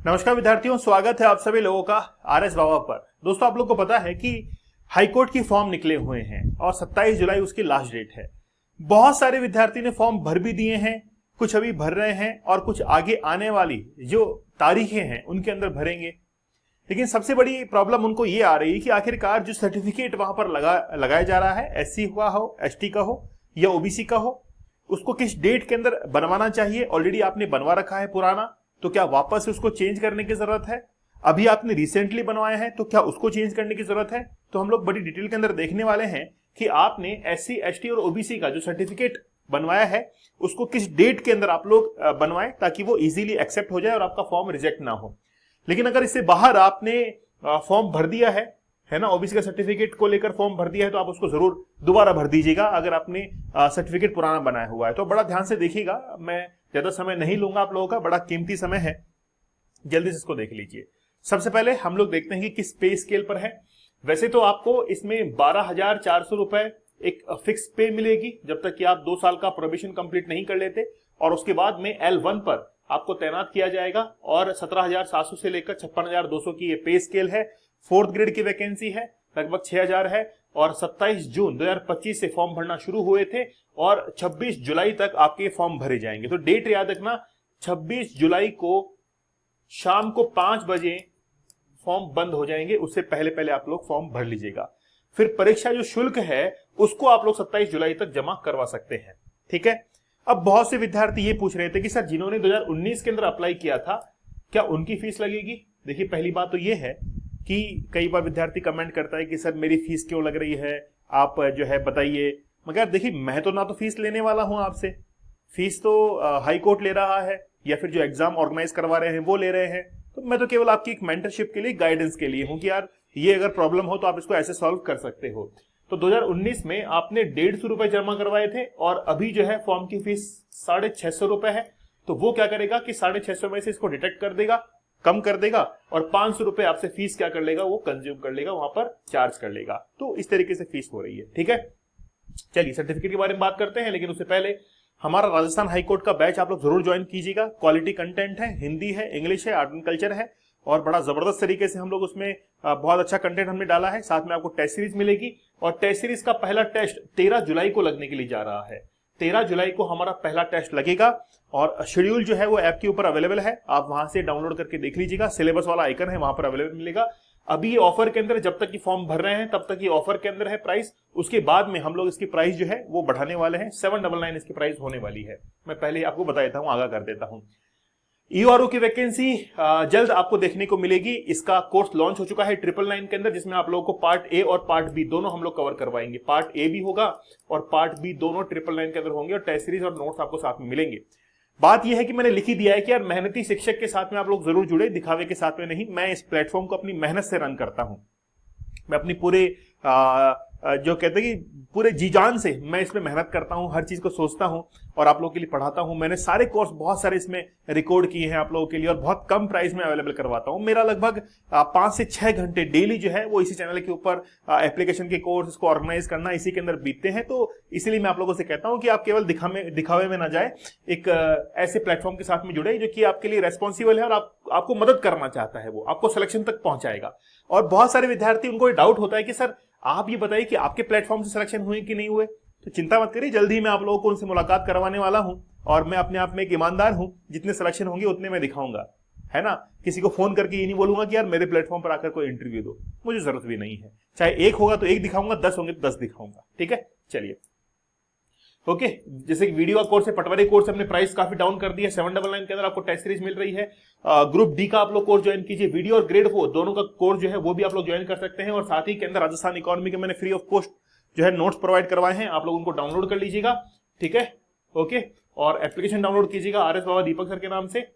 नमस्कार विद्यार्थियों, स्वागत है आप सभी लोगों का आरएस बाबा पर। दोस्तों, आप लोग को पता है कि हाईकोर्ट की फॉर्म निकले हुए हैं और 27 जुलाई उसकी लास्ट डेट है। बहुत सारे विद्यार्थी ने फॉर्म भर भी दिए हैं, कुछ अभी भर रहे हैं और कुछ आगे आने वाली जो तारीखें हैं उनके अंदर भरेंगे। लेकिन सबसे बड़ी प्रॉब्लम उनको ये आ रही है कि आखिरकार जो सर्टिफिकेट वहां पर लगाया जा रहा है, एससी हुआ हो, एसटी का हो या ओबीसी का हो, उसको किस डेट के अंदर बनवाना चाहिए। ऑलरेडी आपने बनवा रखा है पुराना, तो क्या वापस उसको चेंज करने की जरूरत है? अभी आपने रिसेंटली बनवाया है तो क्या उसको चेंज करने की जरूरत है? तो हम लोग बड़ी डिटेल के अंदर देखने वाले हैं कि आपने एससी, एसटी और ओबीसी का जो सर्टिफिकेट बनवाया है उसको किस डेट के अंदर आप लोग बनवाएं ताकि वो इजीली एक्सेप्ट हो जाए और आपका फॉर्म रिजेक्ट ना हो। लेकिन अगर इससे बाहर आपने फॉर्म भर दिया है ना, ओबीसी का सर्टिफिकेट को लेकर फॉर्म भर दिया है, तो आप उसको जरूर दोबारा भर दीजिएगा अगर आपने सर्टिफिकेट पुराना बनाया हुआ है। तो बड़ा ध्यान से देखिएगा, मैं ज्यादा समय नहीं लूंगा आप लोगों का, बड़ा कीमती समय है, जल्दी से इसको देख लीजिए। सबसे पहले हम लोग देखते हैं कि किस पे स्केल पर है। वैसे तो आपको इसमें 12,400 रुपए एक फिक्स पे मिलेगी जब तक कि आप 2 साल का प्रोबेशन कंप्लीट नहीं कर लेते, और उसके बाद में L1 पर आपको तैनात किया जाएगा और 17,700 से लेकर 56,200 की ये पे स्केल है। 4th ग्रेड की वैकेंसी है, लगभग 6,000 है, और 27 जून 2025 से फॉर्म भरना शुरू हुए थे और 26 जुलाई तक आपके फॉर्म भरे जाएंगे। तो डेट याद रखना, 26 जुलाई को शाम को 5 बजे फॉर्म बंद हो जाएंगे, उससे पहले पहले आप लोग फॉर्म भर लीजिएगा। फिर परीक्षा जो शुल्क है उसको आप लोग 27 जुलाई तक जमा करवा सकते हैं, ठीक है। अब बहुत से विद्यार्थी ये पूछ रहे थे कि सर जिन्होंने 2019 के अंदर अप्लाई किया था क्या उनकी फीस लगेगी? देखिए, पहली बात तो ये है कि कई बार विद्यार्थी कमेंट करता है कि सर मेरी फीस क्यों लग रही है, आप जो है बताइए। मगर देखिए, मैं तो ना तो फीस लेने वाला हूं आपसे, फीस तो हाई कोर्ट ले रहा है या फिर जो एग्जाम ऑर्गेनाइज करवा रहे हैं वो ले रहे हैं। तो मैं तो केवल आपकी एक मेंटरशिप के लिए, गाइडेंस के लिए हूं कि यार ये अगर प्रॉब्लम हो तो आप इसको ऐसे सॉल्व कर सकते हो। तो 2019 में आपने 150 रुपए जमा करवाए थे और अभी जो है फॉर्म की फीस 650 रुपए है। तो वो क्या करेगा कि 650 में से इसको डिटेक्ट कर देगा, कम कर देगा, और 500 रुपए आपसे फीस क्या कर लेगा, वो कंज्यूम कर लेगा, वहां पर चार्ज कर लेगा। तो इस तरीके से फीस हो रही है, ठीक है। चलिए सर्टिफिकेट के बारे में बात करते हैं, लेकिन उससे पहले हमारा राजस्थान हाईकोर्ट का बैच आप लोग जरूर ज्वाइन कीजिएगा। क्वालिटी कंटेंट है, हिंदी है, इंग्लिश है, आर्ट एंड कल्चर है, और बड़ा जबरदस्त तरीके से हम लोग उसमें बहुत अच्छा कंटेंट हमने डाला है। साथ में आपको टेस्ट सीरीज मिलेगी, और टेस्ट सीरीज का पहला टेस्ट 13 जुलाई को लगने के लिए जा रहा है। 13 जुलाई को हमारा पहला टेस्ट लगेगा, और शेड्यूल जो है वो ऐप के ऊपर अवेलेबल है, आप वहां से डाउनलोड करके देख लीजिएगा। सिलेबस वाला आइकन है, वहां पर अवेलेबल मिलेगा। अभी ये ऑफर के अंदर, जब तक ये फॉर्म भर रहे हैं तब तक ये ऑफर के अंदर है प्राइस। उसके बाद में हम लोग इसकी प्राइस जो है वो बढ़ाने वाले हैं, 799 इसकी प्राइस होने वाली है। मैं पहले ही आपको बता देता हूं, आगाह कर देता हूं। ईओआरओ की वैकेंसी जल्द आपको देखने को मिलेगी। इसका कोर्स लॉन्च हो चुका है 999 के अंदर, जिसमें आप लोगों को पार्ट ए और पार्ट बी दोनों हम लोग कवर करवाएंगे। पार्ट ए भी होगा और पार्ट बी दोनों 999 के अंदर होंगे, और टेस्ट सीरीज और नोट्स आपको साथ में मिलेंगे। बात यह है कि मैंने लिख ही दिया है कि यार मेहनती शिक्षक के साथ में आप लोग जरूर जुड़े, दिखावे के साथ में नहीं। मैं इस प्लेटफॉर्म को अपनी मेहनत से रन करता हूं, मैं अपनी पूरे जो कहते हैं कि पूरे जी जान से मैं इसमें मेहनत करता हूं, हर चीज को सोचता हूं और आप लोगों के लिए पढ़ाता हूं। मैंने सारे कोर्स बहुत सारे इसमें रिकॉर्ड किए हैं आप लोगों के लिए, और बहुत कम प्राइस में अवेलेबल करवाता हूं। मेरा लगभग 5 से 6 घंटे डेली जो है वो इसी चैनल के ऊपर एप्लीकेशन के कोर्स, इसको ऑर्गेनाइज करना, इसी के अंदर बीतते हैं। तो इसीलिए मैं आप लोगों से कहता हूं कि आप केवल दिखावे में ना जाए, एक ऐसे प्लेटफॉर्म के साथ में जुड़े जो कि आपके लिए रेस्पॉन्सिबल है और आपको मदद करना चाहता है, वो आपको सिलेक्शन तक पहुंचाएगा। और बहुत सारे विद्यार्थी, उनको डाउट होता है कि सर आप ये बताइए कि आपके प्लेटफॉर्म से सिलेक्शन हुए कि नहीं हुए। तो चिंता मत करिए, जल्दी मैं आप लोगों को उनसे मुलाकात करवाने वाला हूं, और मैं अपने आप में एक ईमानदार हूं, जितने सिलेक्शन होंगे उतने मैं दिखाऊंगा, है ना। किसी को फोन करके ये नहीं बोलूंगा कि यार मेरे प्लेटफॉर्म पर आकर कोई इंटरव्यू दो, मुझे जरूरत भी नहीं है। चाहे 1 होगा तो 1 दिखाऊंगा, 10 होंगे तो 10 दिखाऊंगा, ठीक है। चलिए ओके, जैसे कि वीडियो का कोर्स है, पटवारी कोर्स हमने प्राइस काफी डाउन कर दिया। 799 के अंदर आपको टेस्ट सीरीज मिल रही है। ग्रुप डी का आप लोग कोर्स ज्वाइन कीजिए। वीडियो और ग्रेड 4 दोनों का कोर्स जो है वो भी आप लोग ज्वाइन कर सकते हैं, और साथ ही के अंदर राजस्थान इकोनॉमी के मैंने फ्री ऑफ कॉस्ट जो है नोट्स प्रोवाइड करवाए हैं, आप लोग उनको डाउनलोड कर लीजिएगा, ठीक है। ओके, और एप्लीकेशन डाउनलोड कीजिएगा आरएस बाबा दीपक सर के नाम से,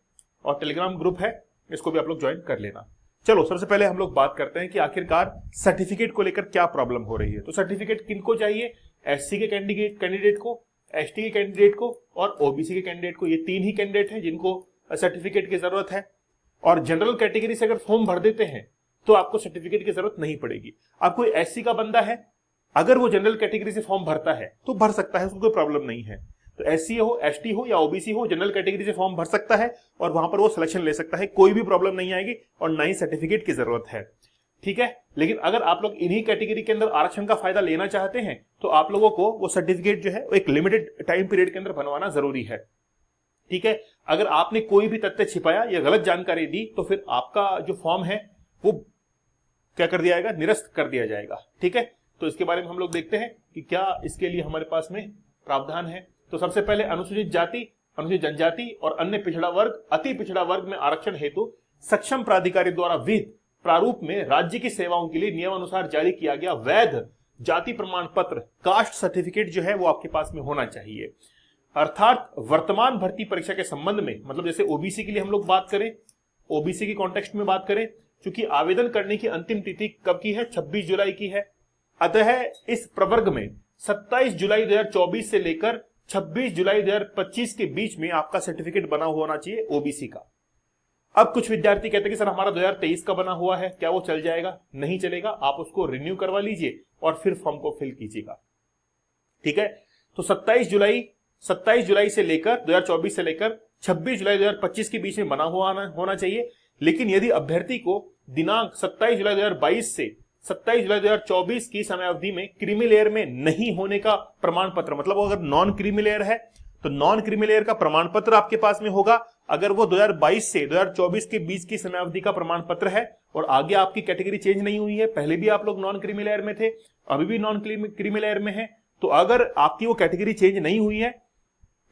और टेलीग्राम ग्रुप है, इसको भी आप लोग ज्वाइन कर लेना। चलो सबसे पहले हम लोग बात करते हैं कि आखिरकार सर्टिफिकेट को लेकर क्या प्रॉब्लम हो रही है। तो सर्टिफिकेट किनको चाहिए? एससी के कैंडिडेट को, एसटी के कैंडिडेट को और ओबीसी के कैंडिडेट को। ये 3 ही कैंडिडेट हैं जिनको सर्टिफिकेट की जरूरत है। और जनरल कैटेगरी से अगर फॉर्म भर देते हैं तो आपको सर्टिफिकेट की जरूरत नहीं पड़ेगी। अब कोई एससी का बंदा है, अगर वो जनरल कैटेगरी से फॉर्म भरता है तो भर सकता है, उसको कोई प्रॉब्लम नहीं है। तो एससी हो, एसटी हो या ओबीसी हो, जनरल कैटेगरी से फॉर्म भर सकता है और वहां पर वो सिलेक्शन ले सकता है, कोई भी प्रॉब्लम नहीं आएगी और ना ही सर्टिफिकेट की जरूरत है। ठीक है, लेकिन अगर आप लोग इन्हीं कैटेगरी के अंदर आरक्षण का फायदा लेना चाहते हैं तो आप लोगों को वो सर्टिफिकेट जो है वो एक लिमिटेड टाइम पीरियड के अंदर बनवाना जरूरी है। ठीक है, अगर आपने कोई भी तथ्य छिपाया या गलत जानकारी दी तो फिर आपका जो फॉर्म है वो क्या कर दिया जाएगा, निरस्त कर दिया जाएगा। ठीक है, तो इसके बारे में हम लोग देखते हैं कि क्या इसके लिए हमारे पास में प्रावधान है। तो सबसे पहले अनुसूचित जाति, अनुसूचित जनजाति और अन्य पिछड़ा वर्ग, अति पिछड़ा वर्ग में आरक्षण हेतु सक्षम प्राधिकारी द्वारा विहित प्रारूप में राज्य की सेवाओं के लिए नियमानुसार जारी किया गया वैध जाति प्रमाण पत्र, कास्ट सर्टिफिकेट जो है वो आपके पास में होना चाहिए। अर्थात वर्तमान भर्ती परीक्षा के संबंध में, मतलब जैसे ओबीसी के लिए हम लोग बात करें, ओबीसी की कॉन्टेक्स्ट में बात करें, क्योंकि आवेदन करने की अंतिम तिथि कब की है, 26 जुलाई की है। अतः इस प्रवर्ग में 27 जुलाई 2024 से लेकर 26 जुलाई 2025 के बीच में आपका सर्टिफिकेट बना होना चाहिए ओबीसी का। अब कुछ विद्यार्थी कहते हैं कि सर हमारा 2023 का बना हुआ है, क्या वो चल जाएगा? नहीं चलेगा, आप उसको रिन्यू करवा लीजिए और फिर फॉर्म को फिल कीजिएगा। ठीक है, तो 27 जुलाई से लेकर 2024 से लेकर 26 जुलाई 2025 के बीच में बना हुआ होना चाहिए। लेकिन यदि अभ्यर्थी को दिनांक 27 जुलाई 2022 से 27 जुलाई 2024 की समयावधि में क्रीमी लेयर में नहीं होने का प्रमाण पत्र, मतलब अगर नॉन क्रीमी लेयर है तो नॉन क्रीमी लेयर का प्रमाण पत्र आपके पास में होगा। अगर वो 2022 से 2024 के बीच की समयावधि का प्रमाण पत्र है और आगे आपकी कैटेगरी चेंज नहीं हुई है, पहले भी आप लोग नॉन क्रीमी लेयर में थे, अभी भी नॉन क्रीमी लेयर में है, तो अगर आपकी वो कैटेगरी चेंज नहीं हुई है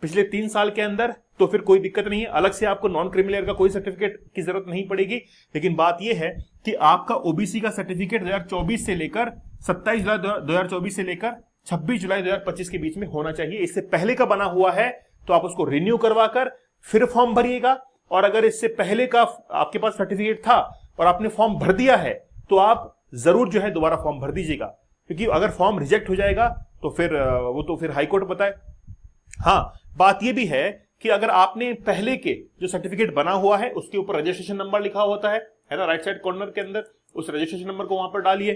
पिछले 3 साल के अंदर तो फिर कोई दिक्कत नहीं है, अलग से आपको नॉन क्रीमी लेयर का कोई सर्टिफिकेट की जरूरत नहीं पड़ेगी। लेकिन बात यह है कि आपका ओबीसी का सर्टिफिकेट 2024 से लेकर 27 जुलाई 2024 से लेकर 26 जुलाई 2025 के बीच में होना चाहिए। इससे पहले का बना हुआ है तो आप उसको रिन्यू करवाकर फिर फॉर्म भरिएगा, और अगर इससे पहले का आपके पास सर्टिफिकेट था और आपने फॉर्म भर दिया है तो आप जरूर जो है दोबारा फॉर्म भर दीजिएगा, क्योंकि अगर फॉर्म रिजेक्ट हो जाएगा तो फिर हाईकोर्ट बताए। हाँ, बात यह भी है कि अगर आपने पहले के जो सर्टिफिकेट बना हुआ है उसके ऊपर रजिस्ट्रेशन नंबर लिखा होता है ना, राइट साइड कॉर्नर के अंदर, उस रजिस्ट्रेशन नंबर को वहां पर डालिए।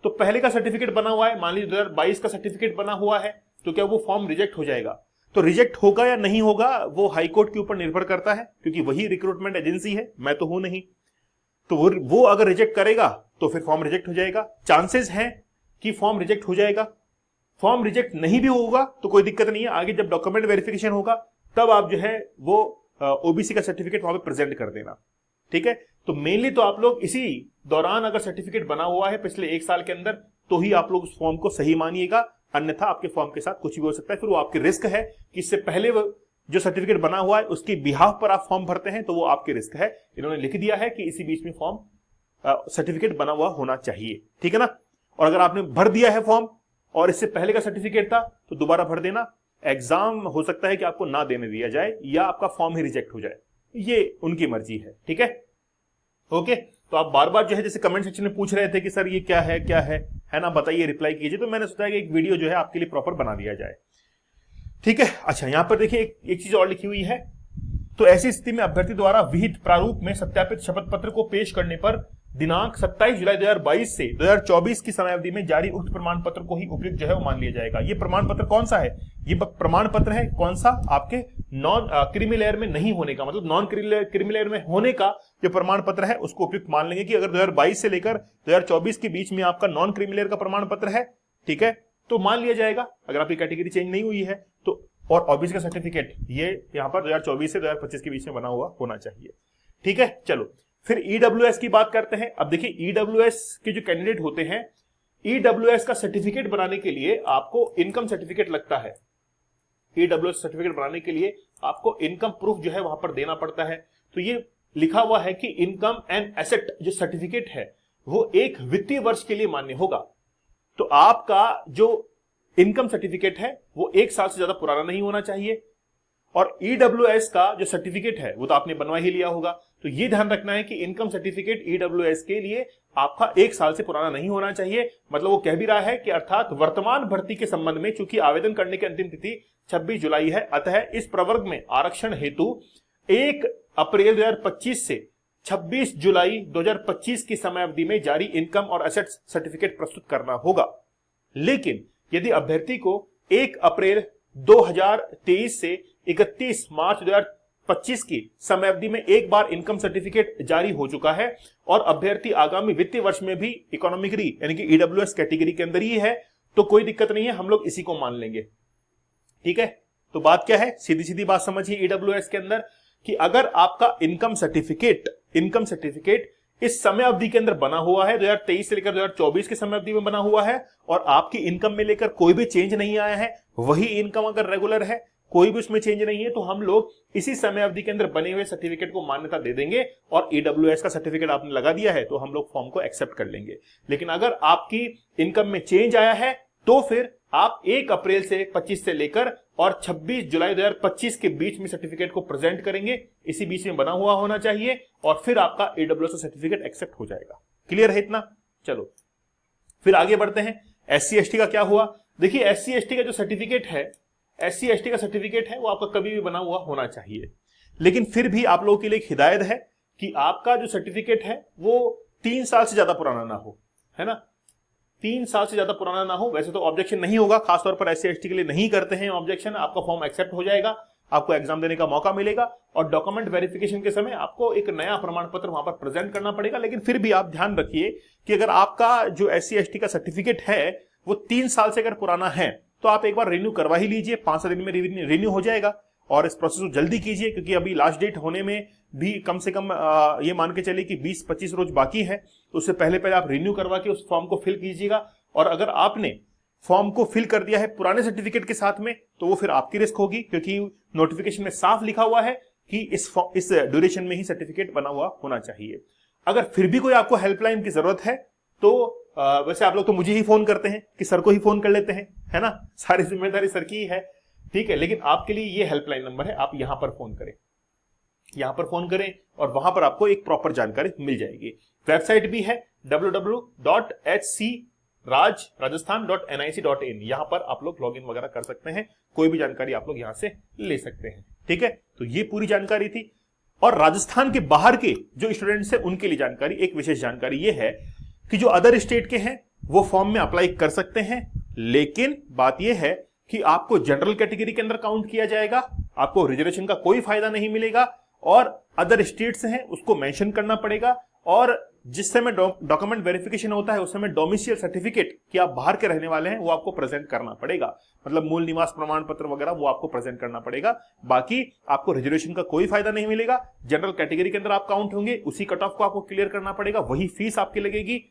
तो पहले का सर्टिफिकेट बना हुआ है, मान लीजिए 2022 का सर्टिफिकेट बना हुआ है, तो क्या वो फॉर्म रिजेक्ट हो जाएगा? तो रिजेक्ट होगा या नहीं होगा वो हाईकोर्ट के ऊपर निर्भर करता है, क्योंकि वही रिक्रूटमेंट एजेंसी है, मैं तो हूं नहीं। तो वो अगर रिजेक्ट करेगा तो फिर फॉर्म रिजेक्ट हो जाएगा। चांसेस हैं कि फॉर्म रिजेक्ट हो जाएगा। फॉर्म रिजेक्ट नहीं भी होगा तो कोई दिक्कत नहीं है, आगे जब डॉक्यूमेंट वेरिफिकेशन होगा तब आप जो है वो ओबीसी का सर्टिफिकेट वहां पे प्रेजेंट कर देना। ठीक है, तो मेनली तो आप लोग इसी दौरान अगर सर्टिफिकेट बना हुआ है पिछले 1 साल के अंदर तो ही आप लोग उस फॉर्म को सही मानिएगा, अन्यथा आपके फॉर्म के साथ कुछ भी हो सकता है। फिर वो आपकी रिस्क है कि इससे पहले जो सर्टिफिकेट बना हुआ है उसकी बिहाफ पर आप फॉर्म भरते हैं तो वो आपकी रिस्क है। इन्होंने लिख दिया है कि इसी बीच में फॉर्म सर्टिफिकेट बना हुआ होना चाहिए। ठीक है ना, और अगर आपने भर दिया है फॉर्म और इससे पहले का सर्टिफिकेट था तो दोबारा भर देना। एग्जाम हो सकता है कि आपको ना देने दिया जाए या आपका फॉर्म ही रिजेक्ट हो जाए, ये उनकी मर्जी है। ठीक है, ओके। तो आप बार बार जो है जैसे कमेंट सेक्शन में पूछ रहे थे कि सर ये क्या है ना, बताइए, रिप्लाई कीजिए, तो मैंने सोचा कि एक वीडियो जो है आपके लिए प्रॉपर बना दिया जाए। ठीक है, अच्छा यहां पर देखिए एक चीज और लिखी हुई है। तो ऐसी स्थिति में अभ्यर्थी द्वारा विहित प्रारूप में सत्यापित शपथ पत्र को पेश करने पर दिनांक 27 जुलाई 2022 से 2024 की समयावधि में जारी उक्त प्रमाण पत्र को ही उपयुक्त जो है वो मान लिया जाएगा। ये प्रमाण पत्र कौन सा है? ये प्रमाण पत्र है कौन सा? आपके नॉन क्रीमी लेयर में नहीं होने का, मतलब नॉन क्रीमी लेयर में होने का जो प्रमाण पत्र है उसको उपयुक्त मान लेंगे कि अगर 2022 से लेकर 2024 के बीच में आपका नॉन क्रीमी लेयर का प्रमाण पत्र है, ठीक है, तो मान लिया जाएगा अगर आपकी कैटेगरी चेंज नहीं हुई है तो। और ओबीसी का सर्टिफिकेट ये यहां पर 2024 से 2025 के बीच में बना हुआ होना चाहिए। ठीक है, चलो फिर ईडब्ल्यूएस की बात करते हैं। अब देखिए ईडब्ल्यूएस के जो कैंडिडेट होते हैं, ईडब्ल्यूएस का सर्टिफिकेट बनाने के लिए आपको इनकम सर्टिफिकेट लगता है। ईडब्ल्यूएस सर्टिफिकेट बनाने के लिए आपको इनकम प्रूफ जो है वहां पर देना पड़ता है। तो ये लिखा हुआ है कि इनकम एंड एसेट जो सर्टिफिकेट है वो 1 वित्तीय वर्ष के लिए मान्य होगा। तो आपका जो इनकम सर्टिफिकेट है वो 1 साल से ज्यादा पुराना नहीं होना चाहिए। और ईडब्ल्यूएस का जो सर्टिफिकेट है वो तो आपने बनवा ही लिया होगा, तो ये ध्यान रखना है कि इनकम सर्टिफिकेट ईडब्ल्यूएस के लिए आपका 1 साल से पुराना नहीं होना चाहिए। मतलब वो कह भी रहा है कि अर्थात वर्तमान भर्ती के संबंध में चूंकि आवेदन करने की अंतिम तिथि 26 जुलाई है, अतः इस प्रवर्ग में आरक्षण हेतु 1 अप्रैल 2025 से 26 जुलाई 2025 की समयावधि में जारी इनकम और एसेट्स सर्टिफिकेट प्रस्तुत करना होगा। लेकिन यदि अभ्यर्थी को 1 अप्रैल 2023 से 31 मार्च 2025 की समय अवधि में एक बार इनकम सर्टिफिकेट जारी हो चुका है और अभ्यर्थी आगामी वित्तीय वर्ष में भी इकोनॉमिकली यानी कि ईडब्ल्यूएस कैटेगरी के अंदर ही है, तो कोई दिक्कत नहीं है, हम लोग इसी को मान लेंगे। ठीक है, तो बात क्या है, सीधी सीधी बात समझिए ईडब्ल्यूएस के अंदर कि अगर आपका इनकम सर्टिफिकेट इस समय अवधि के अंदर बना हुआ है, 2023 से लेकर 2024 के समय अवधि में बना हुआ है, और आपकी इनकम में लेकर कोई भी चेंज नहीं आया है, वही इनकम अगर रेगुलर है, कोई भी उसमें चेंज नहीं है, तो हम लोग इसी समय अवधि के अंदर बने हुए सर्टिफिकेट को मान्यता दे देंगे और ईडब्ल्यूएस का सर्टिफिकेट आपने लगा दिया है तो हम लोग फॉर्म को एक्सेप्ट कर लेंगे। लेकिन अगर आपकी इनकम में चेंज आया है तो फिर आप 1 अप्रैल से 25 से लेकर और 26 जुलाई 2025 के बीच में सर्टिफिकेट को प्रेजेंट करेंगे, इसी बीच में बना हुआ होना चाहिए, और फिर आपका ईडब्ल्यूएस सर्टिफिकेट एक्सेप्ट हो जाएगा। क्लियर है इतना? चलो फिर आगे बढ़ते हैं। एससी एसटी का क्या हुआ? देखिए एससी एसटी का जो सर्टिफिकेट है, एससी एसटी का सर्टिफिकेट है वो आपका कभी भी बना हुआ होना चाहिए, लेकिन फिर भी आप लोगों के लिए एक हिदायत है कि आपका जो सर्टिफिकेट है वो 3 साल से ज्यादा पुराना ना हो, है ना, 3 साल से ज्यादा पुराना ना हो। वैसे तो ऑब्जेक्शन नहीं होगा, खासतौर पर एससी एसटी के लिए नहीं करते हैं ऑब्जेक्शन, आपका फॉर्म एक्सेप्ट हो जाएगा, आपको एग्जाम देने का मौका मिलेगा और डॉक्यूमेंट वेरिफिकेशन के समय आपको एक नया प्रमाण पत्र वहां पर प्रेजेंट करना पड़ेगा। लेकिन फिर भी आप ध्यान रखिए कि अगर आपका जो एससी एसटी का सर्टिफिकेट है वो 3 साल से अगर पुराना है तो आप एक बार रिन्यू करवा ही लीजिए, 5 दिन में रिन्यू हो जाएगा। और इस प्रोसेस को जल्दी कीजिए क्योंकि अभी लास्ट डेट होने में भी कम से कम ये मान के चलिए कि 20-25 रोज बाकी है, तो उससे पहले आप रिन्यू करवा के उस फॉर्म को फिल कीजिएगा। और अगर आपने फॉर्म को फिल कर दिया है पुराने सर्टिफिकेट के साथ में तो वो फिर आपकी रिस्क होगी, क्योंकि नोटिफिकेशन में साफ लिखा हुआ है कि इस ड्यूरेशन में ही सर्टिफिकेट बना हुआ होना चाहिए। अगर फिर भी कोई आपको हेल्पलाइन की जरूरत है तो वैसे आप लोग तो मुझे ही फोन करते हैं कि सर को ही फोन कर लेते हैं, है ना, सारी जिम्मेदारी सर की ही है, ठीक है, लेकिन आपके लिए ये हेल्पलाइन नंबर है, आप यहां पर फोन करें, यहां पर फोन करें और वहां पर आपको एक प्रॉपर जानकारी मिल जाएगी। वेबसाइट भी है www.hcrajrajasthan.nic.in, यहां पर आप लोग लॉगिन वगैरह कर सकते हैं, कोई भी जानकारी आप लोग यहां से ले सकते हैं। ठीक है, तो ये पूरी जानकारी थी। और राजस्थान के बाहर के जो स्टूडेंट्स हैं उनके लिए जानकारी, एक विशेष जानकारी ये है कि जो अदर स्टेट के हैं वो फॉर्म में अप्लाई कर सकते हैं, लेकिन बात यह है कि आपको जनरल कैटेगरी के अंदर काउंट किया जाएगा, आपको रिजर्वेशन का कोई फायदा नहीं मिलेगा, और अदर स्टेट्स हैं उसको मेंशन करना पड़ेगा। और जिस समय डॉक्यूमेंट वेरिफिकेशन होता है उस समय डोमिसाइल सर्टिफिकेट कि आप बाहर के रहने वाले हैं वो आपको प्रेजेंट करना पड़ेगा, मतलब मूल निवास प्रमाण पत्र वगैरह वो आपको प्रेजेंट करना पड़ेगा। बाकी आपको रिजर्वेशन का कोई फायदा नहीं मिलेगा, जनरल कैटेगरी के अंदर आप काउंट होंगे, उसी कट ऑफ को आपको क्लियर करना पड़ेगा, वही फीस आपकी लगेगी,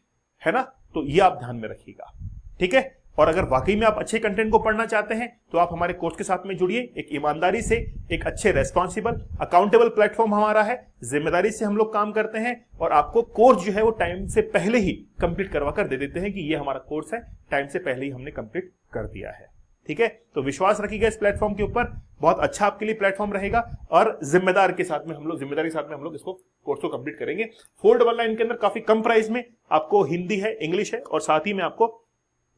है ना, तो ये आप ध्यान में रखिएगा। ठीक है, और अगर वाकई में आप अच्छे कंटेंट को पढ़ना चाहते हैं तो आप हमारे कोर्स के साथ में जुड़िए। एक ईमानदारी से, एक अच्छे रेस्पॉन्सिबल अकाउंटेबल प्लेटफॉर्म हमारा है, जिम्मेदारी से हम लोग काम करते हैं और आपको कोर्स जो है वो टाइम से पहले ही कंप्लीट करवा कर दे देते हैं कि ये हमारा कोर्स है, टाइम से पहले ही हमने कंप्लीट कर दिया है। ठीक है, तो विश्वास रखिएगा इस प्लेटफॉर्म के ऊपर, बहुत अच्छा आपके लिए प्लेटफॉर्म रहेगा और जिम्मेदारी के साथ में हम लोग इसको कोर्स को कंप्लीट करेंगे। 499 के अंदर काफी कम प्राइस में आपको हिंदी है, इंग्लिश है और साथ ही में आपको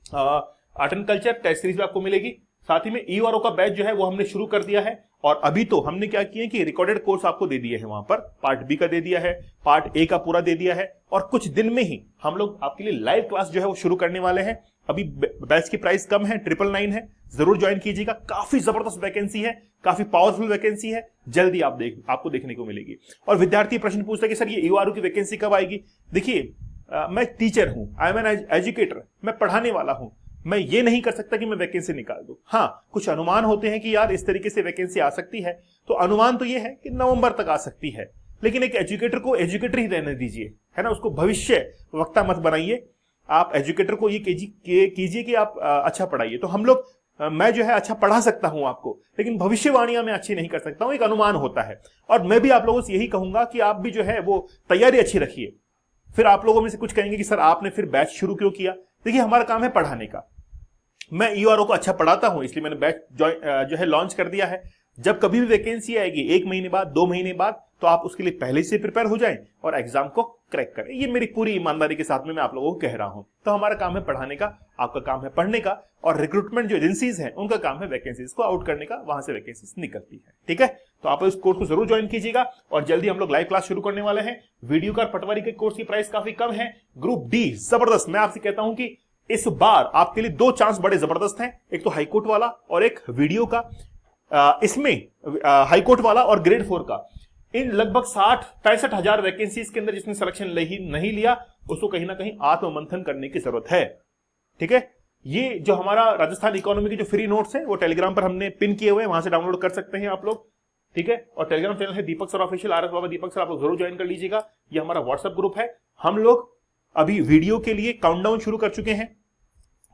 art and culture test series भी आपको मिलेगी। साथ ही में ईआरओ का बैच जो है वो हमने शुरू कर दिया है और अभी तो हमने क्या किया कि रिकॉर्डेड कोर्स आपको दे दिए हैं, वहां पर पार्ट बी का दे दिया है, पार्ट ए का पूरा दे दिया है और कुछ दिन में ही हम लोग आपके लिए लाइव क्लास जो है वो शुरू करने वाले हैं। अभी बैच की प्राइस कम है, 999 है, जरूर ज्वाइन कीजिएगा। काफी जबरदस्त वैकेंसी है, काफी पावरफुल वैकेंसी है, जल्दी आपको देखने को मिलेगी। और विद्यार्थी प्रश्न पूछता है कि सर ये ईआरओ की वैकेंसी कब आएगी? देखिए मैं टीचर हूं, आई एम एन एजुकेटर, मैं पढ़ाने वाला हूं, मैं ये नहीं कर सकता कि मैं वैकेंसी निकाल दूं। हाँ, कुछ अनुमान होते हैं कि यार इस तरीके से वैकेंसी आ सकती है, तो अनुमान तो ये है कि नवंबर तक आ सकती है, लेकिन एक एजुकेटर को एजुकेटर ही रहने दीजिए, है ना, उसको भविष्य वक्ता मत बनाइए। आप एजुकेटर को ये कीजिए कि आप अच्छा पढ़ाइए। तो हम लोग मैं जो है अच्छा पढ़ा सकता हूं आपको, लेकिन भविष्यवाणियां मैं अच्छी नहीं कर सकता हूं, एक अनुमान होता है। और मैं भी आप लोगों से यही कहूंगा कि आप भी जो है वो तैयारी अच्छी रखिए। फिर आप लोगों में से कुछ कहेंगे कि सर आपने फिर बैच शुरू क्यों किया? देखिए हमारा काम है पढ़ाने का, मैं ईआरओ को अच्छा पढ़ाता हूं इसलिए मैंने बैच जो है लॉन्च कर दिया है। जब कभी भी वैकेंसी आएगी 1 महीने बाद, 2 महीने बाद, तो आप उसके लिए पहले से प्रिपेयर हो जाएं और एग्जाम को क्रैक करें। ये मेरी पूरी ईमानदारी के साथ में मैं आप लोगों को कह रहा हूं। तो हमारा काम है पढ़ाने का, आपका काम है पढ़ने का, और रिक्रूटमेंट जो एजेंसीज हैं उनका काम है वैकेंसीज को आउट करने का, वहां से वैकेंसीज निकलती है। ठीक है, तो आप इस कोर्स को जरूर ज्वाइन कीजिएगा और जल्दी हम लोग लाइव क्लास शुरू करने वाले हैं। वीडियो का पटवारी के कोर्स की प्राइस काफी कम है। ग्रुप डी जबरदस्त, मैं आपसे कहता हूं कि इस बार आपके लिए 2 चांस बड़े जबरदस्त हैं, एक तो हाईकोर्ट वाला और एक वीडियो का। इसमें हाईकोर्ट वाला और ग्रेड 4 का, इन लगभग 65 हजार वैकेंसीज के अंदर जिसने सिलेक्शन नहीं लिया उसको कहीं ना कहीं आत्ममंथन करने की जरूरत है। ठीक है, ये जो हमारा राजस्थान इकोनॉमी के जो फ्री नोट्स हैं वो टेलीग्राम पर हमने पिन किए हुए हैं, वहां से डाउनलोड कर सकते हैं आप लोग। ठीक है, और टेलीग्राम चैनल है दीपक सर ऑफिशियल, आरएस बाबा दीपक सर, आप लोग जरूर ज्वाइन कर लीजिएगा। ये हमारा व्हाट्सएप ग्रुप है। हम लोग अभी वीडियो के लिए काउंटडाउन शुरू कर चुके हैं।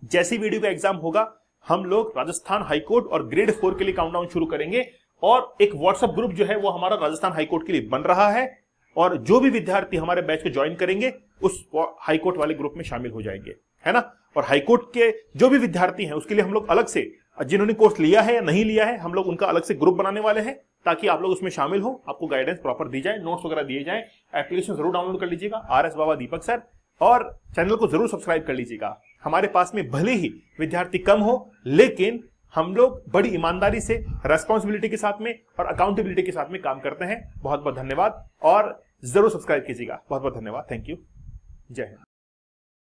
जैसे वीडियो का एग्जाम होगा हम लोग राजस्थान हाईकोर्ट और ग्रेड 4 के लिए काउंटडाउन शुरू करेंगे, और एक व्हाट्सएप ग्रुप जो है वो हमारा राजस्थान हाईकोर्ट के लिए बन रहा है, और जो भी विद्यार्थी हमारे बैच को ज्वाइन करेंगे उस हाईकोर्ट वाले ग्रुप में शामिल हो जाएंगे, है ना। और हाईकोर्ट के जो भी विद्यार्थी हैं उसके लिए हम लोग अलग से, जिन्होंने कोर्स लिया है या नहीं लिया है, हम लोग उनका अलग से ग्रुप बनाने वाले हैं, ताकि आप लोग उसमें शामिल हो, आपको गाइडेंस प्रॉपर दी जाए, नोट्स वगैरह दिए जाए। एप्लीकेशन जरूर डाउनलोड कर लीजिएगा, आरएस बाबा दीपक सर, और चैनल को जरूर सब्सक्राइब कर लीजिएगा। हमारे पास में भले ही विद्यार्थी कम हो, लेकिन हम लोग बड़ी ईमानदारी से, रेस्पॉन्सिबिलिटी के साथ में और अकाउंटेबिलिटी के साथ में काम करते हैं। बहुत बहुत धन्यवाद, और जरूर सब्सक्राइब कीजिएगा। बहुत बहुत धन्यवाद। Thank you. जय हिंद।